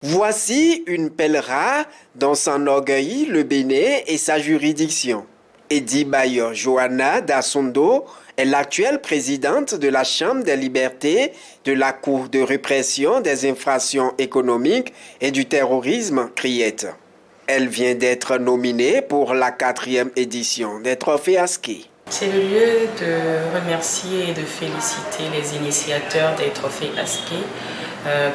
Voici une pelle rare dont s'enorgueillit le Bénin et sa juridiction. Edibayor Johanna Dassondo est l'actuelle présidente de la Chambre des libertés de la Cour de répression des infractions économiques et du terrorisme CRIET. Elle vient d'être nominée pour la 4e édition des Trophées Askey. C'est le lieu de remercier et de féliciter les initiateurs des Trophées Askey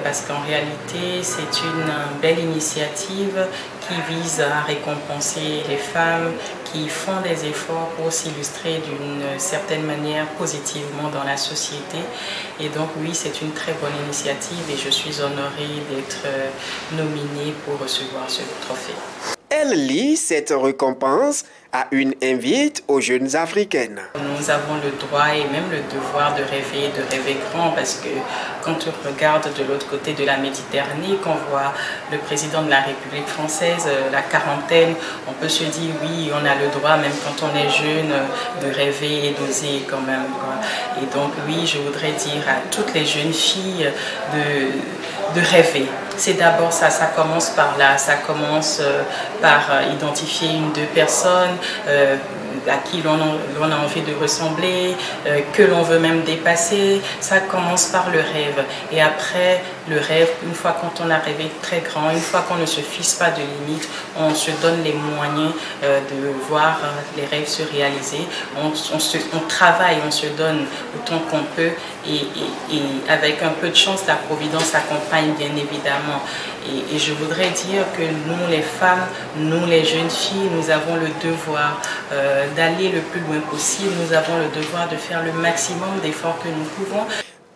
parce qu'en réalité c'est une belle initiative qui vise à récompenser les femmes qui font des efforts pour s'illustrer d'une certaine manière positivement dans la société. Et donc oui, c'est une très bonne initiative et je suis honorée d'être nominée pour recevoir ce trophée. Elle lie cette récompense à une invite aux jeunes africaines. Nous avons le droit et même le devoir de rêver grand, parce que quand on regarde de l'autre côté de la Méditerranée, qu'on voit le président de la République française, la quarantaine, on peut se dire oui, on a le droit, même quand on est jeune, de rêver et d'oser quand même. Et donc oui, je voudrais dire à toutes les jeunes filles de rêver. C'est d'abord ça commence par là, ça commence par identifier une, deux personnes à qui l'on a envie de ressembler, que l'on veut même dépasser. Ça commence par le rêve. Et après, le rêve, une fois quand on a rêvé très grand, une fois qu'on ne se fixe pas de limites, on se donne les moyens de voir les rêves se réaliser. On travaille, on se donne autant qu'on peut et avec un peu de chance, la Providence accompagne bien évidemment. Et je voudrais dire que nous les femmes, nous les jeunes filles, nous avons le devoir d'aller le plus loin possible. Nous avons le devoir de faire le maximum d'efforts que nous pouvons.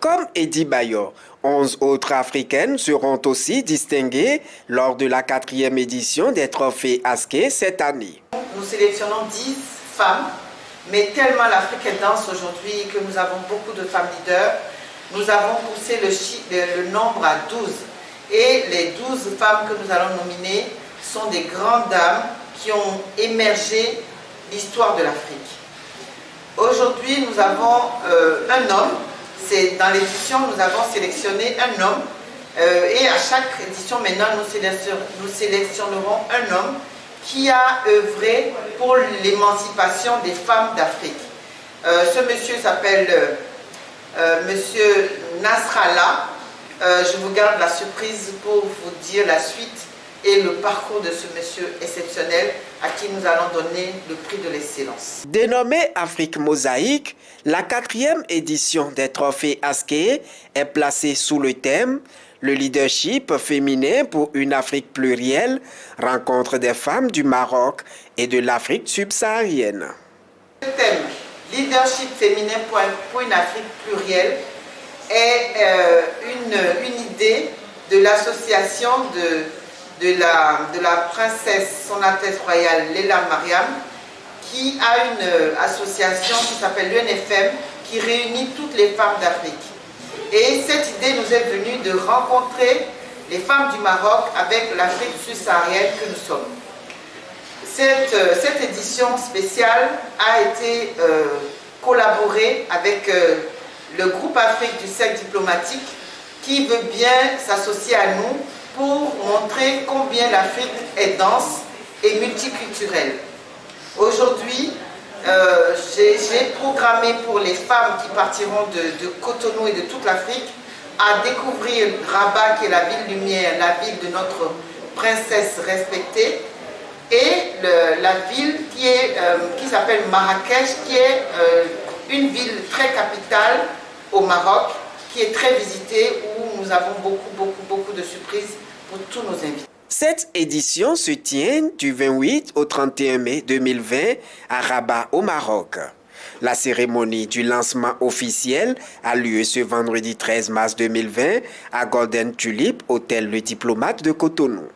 Comme Edibayor, 11 autres africaines seront aussi distinguées lors de la 4e édition des Trophées Askey cette année. Nous sélectionnons 10 femmes, mais tellement l'Afrique est dense aujourd'hui que nous avons beaucoup de femmes leaders, nous avons poussé le nombre à 12. Et les 12 femmes que nous allons nominer sont des grandes dames qui ont émergé l'histoire de l'Afrique. Aujourd'hui, nous avons un homme. Dans l'édition, nous avons sélectionné un homme. Et à chaque édition, maintenant, nous sélectionnerons un homme qui a œuvré pour l'émancipation des femmes d'Afrique. Ce monsieur s'appelle Monsieur Nasrallah. Je vous garde la surprise pour vous dire la suite et le parcours de ce monsieur exceptionnel à qui nous allons donner le prix de l'excellence. Dénommée Afrique Mosaïque, la 4e édition des Trophées Askey est placée sous le thème « Le leadership féminin pour une Afrique plurielle, rencontre des femmes du Maroc et de l'Afrique subsaharienne ». Le thème « Leadership féminin pour une Afrique plurielle » est une idée de l'association de la princesse Son Altesse Royale Leila Mariam, qui a une association qui s'appelle l'UNFM, qui réunit toutes les femmes d'Afrique. Et cette idée nous est venue de rencontrer les femmes du Maroc avec l'Afrique subsaharienne que nous sommes. Cette édition spéciale a été collaborée avec le groupe Afrique du cercle diplomatique qui veut bien s'associer à nous pour montrer combien l'Afrique est dense et multiculturelle. Aujourd'hui, j'ai programmé pour les femmes qui partiront de Cotonou et de toute l'Afrique à découvrir Rabat, qui est la ville lumière, la ville de notre princesse respectée, et la ville qui s'appelle Marrakech, qui est une ville très capitale au Maroc, qui est très visitée, où nous avons beaucoup de surprises pour tous nos invités. Cette édition se tient du 28 au 31 mai 2020 à Rabat au Maroc. La cérémonie du lancement officiel a lieu ce vendredi 13 mars 2020 à Golden Tulip, hôtel Le Diplomate de Cotonou.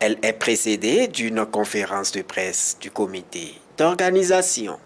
Elle est précédée d'une conférence de presse du comité d'organisation.